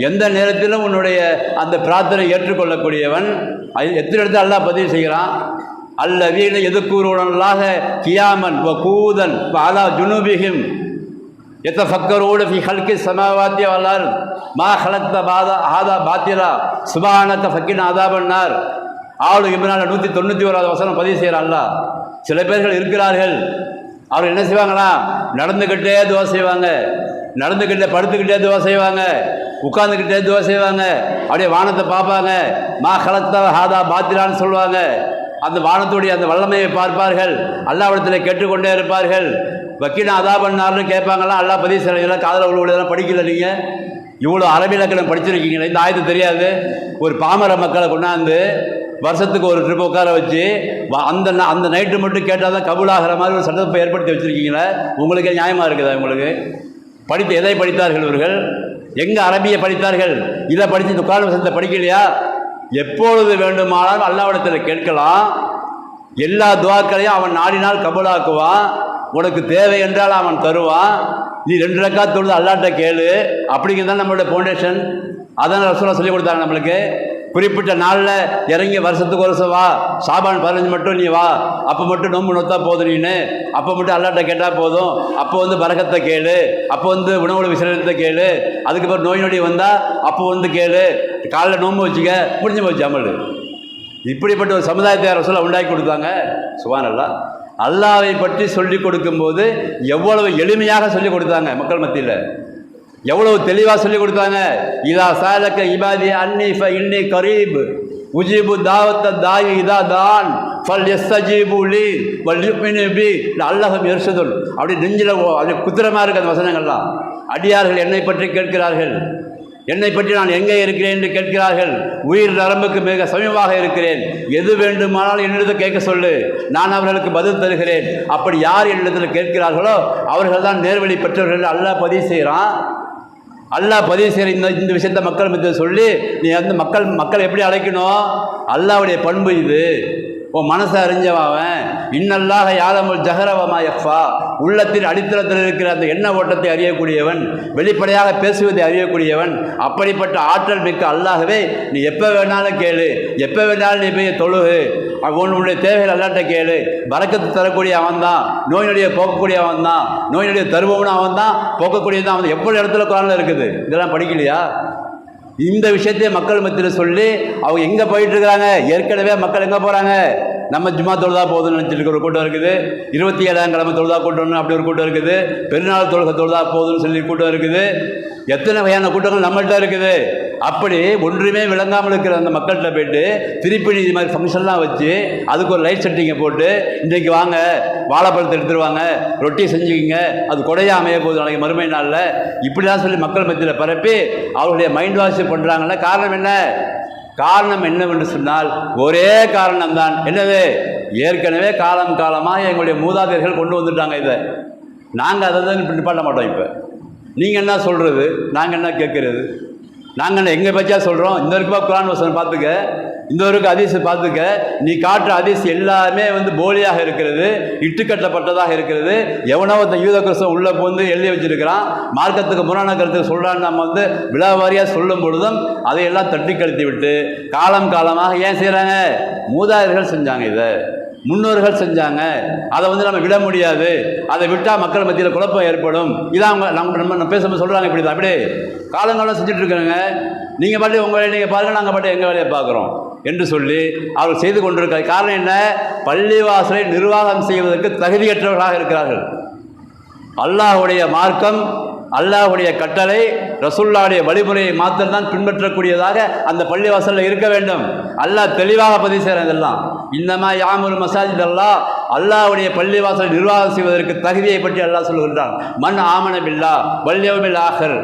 எந்த நேரத்திலும் உன்னுடைய அந்த பிரார்த்தனை ஏற்றுக்கொள்ளக்கூடியவன். எத்தனை இடத்துல அல்லாஹ் பதிவு செய்கிறான்? அல்லதீன யதுக்குரூனல்லாஹ கியாமன் வ கூதன் வ அலா ஜுனூபிஹிம் யதஃபக்கரூன ஃபீ ஹல்கி ஸமாவாத்தி வல் அர்த் மா ஹலக்த ஹாதா பாத்திலா சுப்ஹானக ஃபக்கினா அஸாபன்னார். ஆலு இம்ரான் 191வது வசனம் பதிவு செய்கிறான் அல்லாஹ். சில பேர்கள் இருக்கிறார்கள், அவர் என்ன செய்வாங்களா? நடந்துக்கிட்டே துவா செய்வாங்க, நடந்துக்கிட்டே படுத்துக்கிட்டே துவா செய்வாங்க, உட்கார்ந்துக்கிட்டே துவா செய்வாங்க, அப்படியே வானத்தை பார்ப்பாங்க, மா ஹலக்த ஹாதா பாத்திலான்னு சொல்லுவாங்க. அந்த வானத்துடைய அந்த வல்லமையை பார்ப்பார்கள், அல்லாஹ்விடத்தில் கேட்டுக்கொண்டே இருப்பார்கள். வக்கீனா அஸாபன்னார்னு கேட்பாங்களாம். அல்லாஹ் பதிவு செய்யலாம். காதல உள்ளதெல்லாம் படிக்கல. நீங்கள் இவ்வளோ அரபி இலக்கணம் படிச்சிருக்கீங்களே, இந்த ஆயத்து தெரியாது? ஒரு பாமர மக்களை கொண்டாந்து வருஷத்துக்கு ஒரு ட்ரிப் உட்கார வச்சு அந்த நைட்டு மட்டும் கேட்டால் தான் கபூலாகிற மாதிரி ஒரு சட்டத்தை ஏற்படுத்தி வச்சுருக்கீங்களே, உங்களுக்கே நியாயமாக இருக்குதா? உங்களுக்கு எதை படித்தார்கள் இவர்கள்? எங்கே அரபியை படித்தார்கள்? இதை படித்து இந்த குர்ஆன் வசனத்தை படிக்கலையா? எப்பொழுது வேண்டுமானாலும் அல்லாஹ்விடத்தில் கேட்கலாம். எல்லா துஆக்களையும் அவன் நாடினால் கபூலாக்குவான். உனக்கு தேவை என்றால் அவன் தருவான். நீ 2 ரக்காத் தொழுது அல்லாஹ்ட்ட கேளு. அப்படிங்கிறது தான் நம்மளுடைய ஃபவுண்டேஷன். அதான் ரசூலுல்லாஹ் சொல்லி கொடுத்தாங்க நம்மளுக்கு. குறிப்பிட்ட நாளில் இறங்கி வருஷத்துக்கு வருஷம் வா, ஷாபான் 15 மட்டும் நீ வா, அப்போ மட்டும் நோன்பு நொத்தா போதும், நீனு அப்போ மட்டும் அல்லாஹ்ட்ட கேட்டால் போதும். அப்போ பரக்கத்தை கேளு, அப்போ உணவுல விசேஷத்தை கேளு, அதுக்கப்புறம் நோய் நொடி வந்தால் அப்போ கேளு, காலைல நோன்பு வச்சுக்க, முடிஞ்சு போச்சு அமல். இப்படிப்பட்ட ஒரு சமுதாயத்தை ரசூலுல்லாஹ் உண்டாக்கி கொடுத்தாங்க. சுப்ஹானல்லாஹ். அல்லாஹ்வை பற்றி சொல்லிக் கொடுக்கும்போது எவ்வளவு எளிமையாக சொல்லிக் கொடுத்தாங்க மக்கள் மத்தியில், எவ்வளவு தெளிவாக சொல்லிக் கொடுத்தாங்க. இதா சாலக்க இபாதி அன்னி ஃப இன்னி கரீப் உஜிபு தாவத்த தாயி இதா தான் ஃபல் யஸ்தஜீபு லி வல் யுமினு பி லஅல்லஹும் யர்ஷுதுன். அப்படி நெஞ்சில் அப்படி குத்திரமாக இருக்குது அந்த வசனங்கள்லாம். அடியார்கள் என்னை பற்றி கேட்கிறார்கள், என்னை பற்றி நான் எங்கே இருக்கிறேன் என்று கேட்கிறார்கள். உயிர் நரம்புக்கு மிக சமீபமாக இருக்கிறேன், எது வேண்டுமானாலும் என்னிடத்தில் கேட்க சொல்லு, நான் அவர்களுக்கு பதில் தருகிறேன். அப்படி யார் என்னிடத்தில் கேட்கிறார்களோ அவர்கள் தான் நேர்வழி பெற்றவர்கள். அல்லாஹ் பதிவு செய்கிறான். அல்லாஹ் பதிவு செய்கிற இந்த விஷயத்தை மக்கள் மத்தியில் சொல்லி நீ மக்கள் எப்படி அழைக்கணும்? அல்லாஹ்வுடைய பண்பு இது. உன் மனசை அறிஞ்சவன் இன்னல்லாக யாதமுல் ஜஹரவமா யஃபா, உள்ளத்தின் அடித்தளத்தில் இருக்கிற அந்த எண்ண ஓட்டத்தை அறியக்கூடியவன், வெளிப்படையாக பேசுவதை அறியக்கூடியவன். அப்படிப்பட்ட ஆற்றல் மிக்க அல்லாஹ்வே நீ எப்போ வேணாலும் கேளு, எப்போ வேணாலும் நீ போய் தொழுகு, உன்னுடைய தேவைகள் அல்லாட்ட கேளு. பரக்கத்து தரக்கூடிய அவன் தான், நோய் நொடியை போக்கக்கூடிய அவன் தான், நோய் நொடியை தருபவனும் அவன் தான், போக்கக்கூடியதான் அவன். எவ்வளோ இடத்துல குர்ஆன்ல இருக்குது? இதெல்லாம் படிக்கலையா? இந்த விஷயத்தையே மக்கள் மத்தியில் சொல்லி அவங்க எங்கே போயிட்டுருக்கிறாங்க? ஏற்கனவே மக்கள் எங்கே போகிறாங்க? நம்ம ஜும்மா தொழுதா போதும்னு நினச்சிட்டு ஒரு கூட்டம் இருக்குது, 27ஆம் கிழமை தொழுதா கூட்டணும் அப்படி ஒரு கூட்டம் இருக்குது, பெருநாள் தொழுகை தொழுதா போதும்னு சொல்லி கூட்டம் இருக்குது. எத்தனை வகையான கூட்டங்கள் நம்மள்கிட்ட இருக்குது. அப்படி ஒன்றுமே விளங்காமல் இருக்கிற அந்த மக்கள்கிட்ட போய்ட்டு திருப்பி இது மாதிரி ஃபங்க்ஷன்லாம் வச்சு அதுக்கு ஒரு லைட் செட்டிங்கை போட்டு இன்றைக்கு வாங்க வாழைப்பழத்தை எடுத்துருவாங்க, ரொட்டி செஞ்சுக்கிங்க, அது கொடையாக அமைய போகுது நாளைக்கு மறுமை நாளில், இப்படிலாம் சொல்லி மக்கள் மத்தியில் பரப்பி அவர்களுடைய மைண்ட் வாஷ் பண்ணுறாங்கல்ல. காரணம் என்ன? காரணம் என்னவென்று சொன்னால் ஒரே காரணம்தான். என்னது? ஏற்கனவே காலமாக எங்களுடைய மூதாதையர்கள் கொண்டு வந்துட்டாங்க. இதை நாங்கள் அதை தான் நிப்பாட்ட மாட்டோம். இப்போ நீங்கள் என்ன சொல்கிறது, நாங்கள் என்ன கேட்குறது? நாங்கள் என்ன எங்கள் பற்றியா சொல்கிறோம்? இந்த வரைக்கும் குர்ஆன் வசனம் பார்த்துக்க, இந்த வரைக்கும் ஹதீஸ் பார்த்துக்க. நீ காட்டுற ஹதீஸ் எல்லாமே போலியாக இருக்கிறது, இட்டுக்கட்டப்பட்டதாக இருக்கிறது. எவனோ ஒருத்தன் யூத கிறிஸ்தவன் உள்ளே போந்து எழுதி வச்சிருக்கிறான், மார்க்கத்துக்கு முரணான கருத்துக்கு சொல்கிறான்னு நம்ம விழாவாரியாக சொல்லும் பொழுதும் அதையெல்லாம் தட்டி கழித்து விட்டு காலமாக ஏன் செய்கிறாங்க? மூதாதையர்கள் செஞ்சாங்க, இதை முன்னோர்கள் செஞ்சாங்க, அதை நம்ம விட முடியாது, அதை விட்டால் மக்கள் மத்தியில் குழப்பம் ஏற்படும். இதான் அவங்க நம்ம பேசும்போது சொல்கிறாங்க. இப்படி தான் அப்படியே காலங்காலம் செஞ்சுட்டு இருக்கிறாங்க. நீங்கள் பாட்டு உங்கள் வேலையை நீங்கள் பாருங்கள், நாங்கள் பாட்டு எங்கள் வேலையை பார்க்குறோம் என்று சொல்லி அவர்கள் செய்து கொண்டிருக்க காரணம் என்ன? பள்ளிவாசலை நிர்வாகம் செய்வதற்கு தகுதியற்றவர்களாக இருக்கிறார்கள். அல்லாஹ்வுடைய மார்க்கம், அல்லாஹ்வுடைய கட்டளை, ரசூலுல்லாஹ்வுடைய வழிமுறையை மாத்திரம்தான் பின்பற்றக்கூடியதாக அந்த பள்ளிவாசலில் இருக்க வேண்டும். அல்லாஹ் தெளிவாக பதிவு செய்கிறான். இதெல்லாம் இன்னமா யாமுரு மசாஜித் அல்லாஹ், அல்லாஹ்வுடைய பள்ளிவாசலை நிர்வாகம் செய்வதற்கு தகுதியை பற்றி அல்லாஹ் சொல்லுகின்றான். மன் ஆமன பில்லாஹ் வல் யௌமில் ஆஹிர்,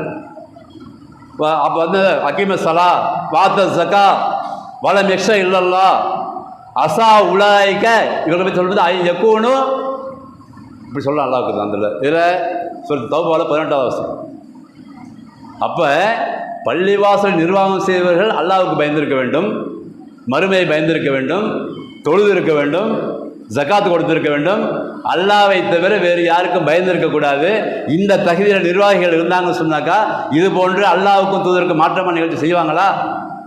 அப்போ அகீம ஸலா வாத்த ஸகா வலம் யக்ஷ இல்லல்லாஹ், அசா உலாய்க்க இவங்களை பற்றி சொல்கிறது எக்கூனும் இப்படி சொல்ல நல்லா இருக்குது அந்த இதில் சொல் தௌபாவில் 18வது வசனம். அப்போ பள்ளிவாசல் நிர்வாகம் செய்தவர்கள் அல்லாஹ்வுக்கு பயந்திருக்க வேண்டும், மறுமையை பயந்திருக்க வேண்டும், தொழுது இருக்க வேண்டும், ஜகாத்து கொடுத்திருக்க வேண்டும், அல்லாஹ்வை தவிர வேறு யாருக்கும் பயந்திருக்கக்கூடாது. இந்த தகுதியில் நிர்வாகிகள் இருந்தாங்கன்னு சொன்னாக்கா இது போன்று அல்லாஹ்வுக்கும் தூதருக்கும் மாற்றமான நிகழ்ச்சி செய்வாங்களா?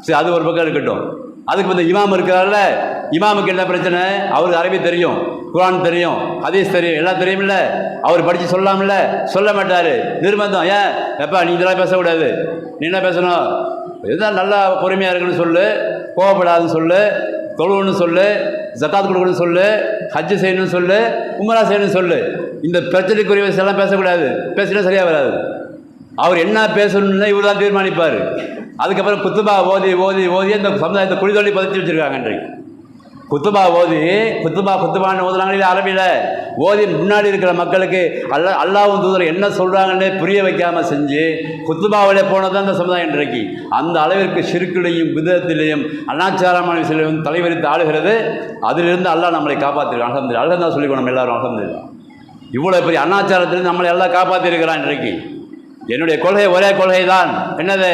சரி, அது ஒரு பக்கம் இருக்கட்டும். அதுக்கு இந்த இமாம் இருக்கிறார்ல, இமாமுக்கு என்ன பிரச்சனை? அவருக்கு அரபி தெரியும், குர்ஆன் தெரியும், ஹதீஸ் தெரியும், எல்லாம் தெரியுமில்ல. அவர் படித்து சொல்லாமல்ல, சொல்ல மாட்டார். நிர்பந்தம். ஏன் எப்பா நீ இதெல்லாம் பேசக்கூடாது, நீ என்ன பேசணும், இதுதான் நல்லா பொறுமையாக இருக்குன்னு சொல்லு, கோவப்படாதுன்னு சொல்லு, தொழுவுன்னு சொல்லு, ஜக்காத் கொடுக்கணும்னு சொல்லு, ஹஜ்ஜு செய்யணும்னு சொல்லு, உம்ரா செய்யணும்னு சொல்லு. இந்த பிரச்சனைக்குரிய விஷயம்லாம் பேசக்கூடாது. பேசினா சரியாக வராது. அவர் என்ன பேசணும்னு இவர் தான் தீர்மானிப்பார். அதுக்கப்புறம் குத்துபா ஓதி ஓதி ஓதி அந்த சமுதாயத்தை குழிதொல்லி பதிச்சு வச்சுருக்காங்க. இன்றைக்கு குத்துபான்னு ஓதுனாங்களே அரபியில் ஓதி முன்னாடி இருக்கிற மக்களுக்கு அல்லாஹ்வும் தூதர் என்ன சொல்கிறாங்கன்னே புரிய வைக்காமல் செஞ்சு குத்துபாவிலே போனது தான் இந்த சமுதாயம் இன்றைக்கு அந்த அளவிற்கு ஷிர்க்கிலையும் விதத்திலையும் அனாச்சாரமான விஷயத்திலையும் தலைவரித்து ஆளுகிறது. அதிலிருந்து அல்லாஹ் நம்மளை காப்பாற்றிருக்கான். அல்ஹம்துலில்லாஹ் சொல்லிக்கணும் நம்ம எல்லாரும் அல்ஹம்துலில்லாஹ். இவ்வளோ பெரிய அனாச்சாரத்திலிருந்து நம்மளை எல்லாம் காப்பாற்றிருக்கிறான். இன்றைக்கு என்னுடைய கொள்கை ஒரே கொள்கை தான். என்னது?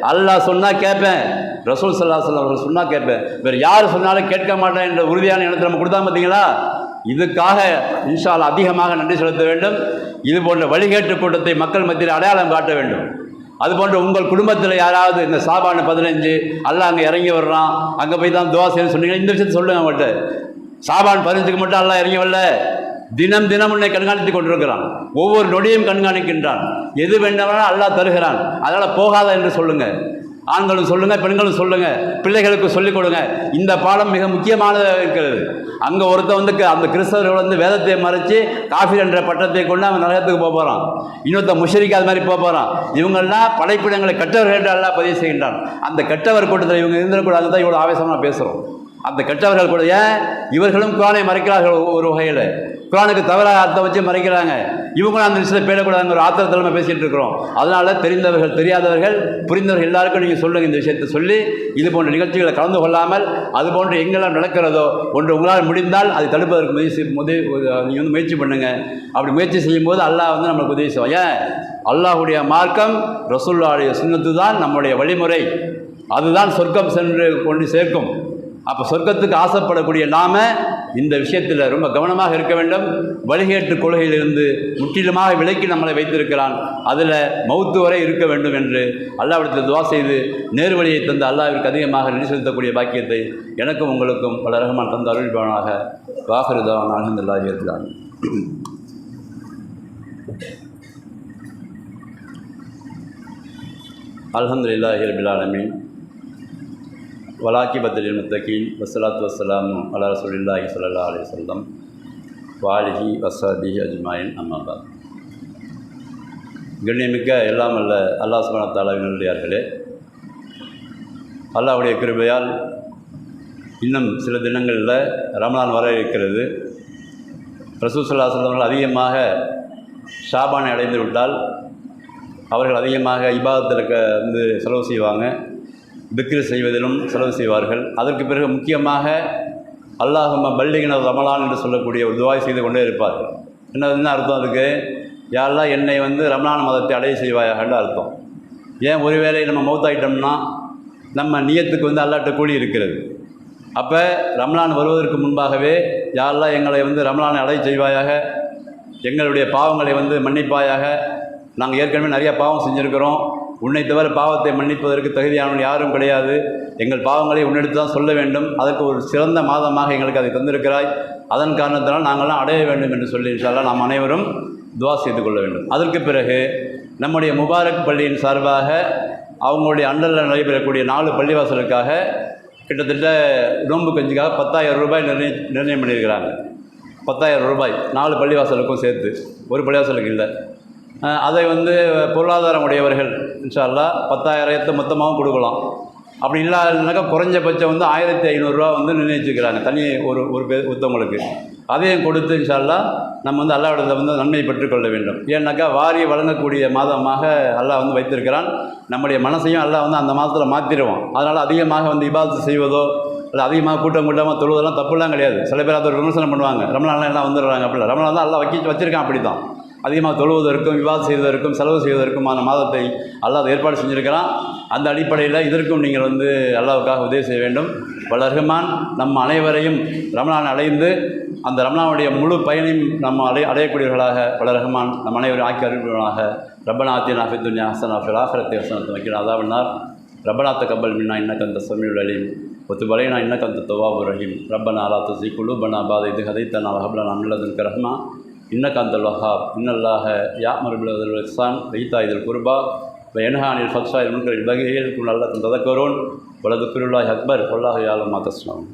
அல்லாஹ் சொன்னால் கேட்பேன், ரசூல் ஸல்லல்லாஹு அலைஹி வஸல்லம் அவர்கள் சொன்னால் கேட்பேன், வேறு யார் சொன்னாலும் கேட்க மாட்டேன் என்ற உறுதியான எண்ணத்தை நம்ம கொடுத்தா பார்த்தீங்களா? இதுக்காக இன்ஷா அல்லாஹ் அதிகமாக நன்றி செலுத்த வேண்டும். இது போன்ற வழிகேட்டு கூட்டத்தை மக்கள் மத்தியில் அடையாளம் காட்ட வேண்டும். அதுபோன்று உங்கள் குடும்பத்தில் யாராவது இந்த ஷாபான் 15 அல்லாஹ் அங்கே இறங்கி வர்றான், அங்கே போய் தான் துவா செய்யணும்னு சொன்னீங்கன்னா இந்த விஷயத்தை சொல்லுங்க அவங்கள்ட்ட. ஷாபான் 15க்கு மட்டும் அல்லாஹ் இறங்கி வரல, தினம் தினம் உன்னை கண்காணித்து கொண்டிருக்கிறான். ஒவ்வொரு நொடியும் கண்காணிக்கின்றான். எது வேண்டாம் அல்லாஹ் தருகிறான். அதனால் போகாத என்று சொல்லுங்கள். ஆண்களும் சொல்லுங்கள், பெண்களும் சொல்லுங்கள், பிள்ளைகளுக்கு சொல்லிக் கொடுங்க. இந்த பாடம் மிக முக்கியமானதாக இருக்கிறது. அங்கே ஒருத்தன் அந்த கிறிஸ்தவர்கள் வேதத்தை மறைச்சி காஃபிர் என்ற பட்டத்தை கொண்டு அவன் நரகத்துக்கு போக போகிறான். இன்னொருத்த முஷ்ரிக் அது மாதிரி போக போகிறான். இவங்கெல்லாம் படைப்பிடங்களை கெட்டவர்கள் என்று அல்லாஹ் பதிவு செய்கின்றான். அந்த கெட்டவர் கூட்டத்தில் இவங்க இருந்துடக்கூடாது தான் இவ்வளோ ஆவேசமாக பேசுகிறோம். அந்த கெட்டவர்கள் கூட ஏன் இவர்களும் குர்ஆனை மறைக்கிறார்கள். ஒரு வகையில் குர்ஆனுக்கு தவறாக அர்த்தம் வச்சு மறைக்கிறாங்க. இவங்களும் அந்த விஷயத்தை பேசக்கூடாதுங்கிற ஒரு ஆத்திரத்தில் நம்ம பேசிகிட்டு இருக்கிறோம். அதனால் தெரிந்தவர்கள் தெரியாதவர்கள் புரிந்தவர்கள் எல்லாருக்கும் நீங்கள் சொல்லுங்கள். இந்த விஷயத்தை சொல்லி இது போன்ற நிகழ்ச்சிகளை கலந்து கொள்ளாமல் அதுபோன்று எங்கெல்லாம் நடக்கிறதோ ஒன்று உங்களால் முடிந்தால் அதை தடுப்பதற்கு நீங்கள் முயற்சி பண்ணுங்கள். அப்படி முயற்சி செய்யும்போது அல்லாஹ் நம்மளுக்கு உதவி செய்வான். ஏன்? அல்லாஹ்வுடைய மார்க்கம் ரசூலுல்லாஹுடைய சுன்னத்து தான் நம்முடைய வழிமுறை. அதுதான் சொர்க்கம் சென்று கொண்டு சேர்க்கும். அப்போ சொர்க்கத்துக்கு ஆசைப்படக்கூடிய நாம இந்த விஷயத்தில் ரொம்ப கவனமாக இருக்க வேண்டும். வழிகேட்டு கொள்கையிலிருந்து முற்றிலுமாக விலக்கி நம்மளை வைத்திருக்கிறான். அதில் மௌத்து வரை இருக்க வேண்டும் என்று அல்லாஹ்விடத்தில் துவா செய்து நேர்வழியை தந்து அல்லாஹ்விற்கு அதிகமாக நன்றி செலுத்தக்கூடிய பாக்கியத்தை எனக்கும் உங்களுக்கும் பல ரஹ்மான் தந்து அருள்பவனாக. வாஹிரு தஅவானா அல்ஹம்துலில்லாஹி ரப்பில் ஆலமீன். அல்ஹம்துலில்லாஹி ரப்பில் ஆலமீன் வலாக்கிபத்துல் முத்தகீன் வஸ்ஸலாத்து வஸ்ஸலாமு அலா ரசூலில்லாஹி ஸல்லல்லாஹு அலைஹி வஸல்லம் வாலிஹி வஸ்ஸஹ்பிஹி அஜ்மாயின். அம்மா பாத். கண்ணியமிக்க எல்லாம் அல்ல அல்லாஹ் சுப்ஹானஹு வ தஆலாவின் நல்லடியார்களே, அல்லாஹ்வுடைய கிருபையால் இன்னும் சில தினங்களில் ரமலான் வர இருக்கிறது. ரசூல் ஸல்லல்லாஹு அலைஹி வஸல்லம் அதிகமாக ஷாபானை அடைந்து விட்டால் அவர்கள் அதிகமாக இபாதத்தில் செலவு செய்வாங்க, திக்ர் செய்வதிலும் செலவு செய்வார்கள். அதற்கு பிறகு முக்கியமாக அல்லாஹும்ம பல்லிக்னா ரமலான் என்று சொல்லக்கூடிய ஒரு துஆ செய்து கொண்டே இருப்பார்கள். என்ன அர்த்தம்? அதுக்கு யாரெல்லாம் என்னை ரமலான் மாதத்தை அடைய செய்வாயாகன்ற அர்த்தம். ஏன்? ஒருவேளை நம்ம மௌத்தாயிட்டோம்னா நம்ம நியத்துக்கு அல்லாஹ்ட்ட கூலி இருக்கிறது. அப்போ ரமலான் வருவதற்கு முன்பாகவே யாரெல்லாம் எங்களை ரமலானை அடைய செய்வாயாக, எங்களுடைய பாவங்களை மன்னிப்பாயாக, நாங்கள் ஏற்கனவே நிறையா பாவம் செஞ்சுருக்கிறோம், உன்னை தவிர பாவத்தை மன்னிப்பதற்கு தகுதியானவன் யாரும் கிடையாது, எங்கள் பாவங்களை உன்னிடத்து தான் சொல்ல வேண்டும், அதற்கு ஒரு சிறந்த மாதமாக எங்களுக்கு அதை தந்திருக்கிறாய், அதன் காரணத்தினால் நாங்கள்லாம் அடைய வேண்டும் என்று சொல்லி இன்ஷா அல்லாஹ் நாம் அனைவரும் துஆ செய்து கொள்ள வேண்டும். அதற்கு பிறகு நம்முடைய முபாரக் பள்ளியின் சார்பாக அவங்களுடைய அண்டரில் நடைபெறக்கூடிய 4 பள்ளிவாசலுக்காக கிட்டத்தட்ட நோன்பு கஞ்சிக்காக 10,000 ரூபாய் நிர்ணயம் பண்ணியிருக்கிறாங்க. 10,000 ரூபாய் 4 பள்ளிவாசலுக்கும் சேர்த்து, ஒரு பள்ளிவாசலுக்கு இல்லை. அதை பொருளாதாரம் உடையவர்கள் இன்ஷா அல்லாஹ் 10,000 மொத்தமாகவும் கொடுக்கலாம். அப்படி இல்லாதனாக்கா குறைஞ்சபட்சம் 1,500 ரூபா நிர்ணயிச்சிருக்கிறாங்க தனி ஒரு ஒருத்தவங்களுக்கு. அதையும் கொடுத்து இன்ஷா அல்லாஹ் நம்ம அல்லாஹ்விடத்தை நன்மை பெற்றுக்கொள்ள வேண்டும். ஏன்னாக்கா வாரி வழங்கக்கூடிய மாதமாக அல்லாஹ் வைத்திருக்கிறான். நம்முடைய மனசையும் அல்லாஹ் அந்த மாதத்தில் மாற்றிடுவான். அதனால் அதிகமாக இபாதத்து செய்வதோ இல்லை அதிகமாக கூட்டமாக தொழுவதெல்லாம் தப்புலாம் கிடையாது. சில பேர் அதை ஒரு விமர்சனம் பண்ணுவாங்க, ரமலான்லாம் எல்லாம் வந்துடுறாங்க அப்படிலாம். ரமலான் தான் எல்லாம் வச்சிருக்கான் அப்படி தான். அதிகமாக தொழுவதற்கும் விவாதம் செய்வதற்கும் செலவு செய்வதற்குமான மாதத்தை அல்லாஹ் ஏற்பாடு செஞ்சுருக்கிறான். அந்த அடிப்படையில் இதற்கும் நீங்கள் அல்லாஹ்வுக்காக உதவி செய்ய வேண்டும். வல்ல ரஹ்மான் நம்ம அனைவரையும் ரமலான் அடைந்து அந்த ரமலானுடைய முழு பயனையும் நம்ம அடையக்கூடியவர்களாக வல்ல ரஹ்மான் நம் அனைவரும் ஆக்கி அருள்வர்களாக. ரப்பனா ஆத்தினா ஃபித் துன்யா ஹஸனா வஃபில் ஆখিরাতি ஹஸனத்தன் வகினா அஸாபன்னார். ரப்பனா தகப்பல் மின்னா இன்னக அன்த ஸமீஉல் அலீம் வதுப் அலைனா இன்னக அன்த தவ்வாபுர் ரஹீம். ரப்பனா லா துஸிக் குலூபனா பஅத இத் ஹதைத்தனா வஹப் லனா மின் லதுன்க ரஹ்மா இன்னக அன்தல் வஹ்ஹாப். இன்னல்லாஹ யஅமுரு பில் அத்லி வல் இஹ்சான் வ ஈதாஇ தில் குர்பா வ யன்ஹா அனில் ஃபஹ்ஷாஇ வல் முன்கரி வல் பகி யஇதுக்கும் லஅல்லக்கும் ததக்கரூன் வ லذிக்ருல்லாஹி அக்பர் வல்லாஹு யஅலமு மா தஸ்னஊன்.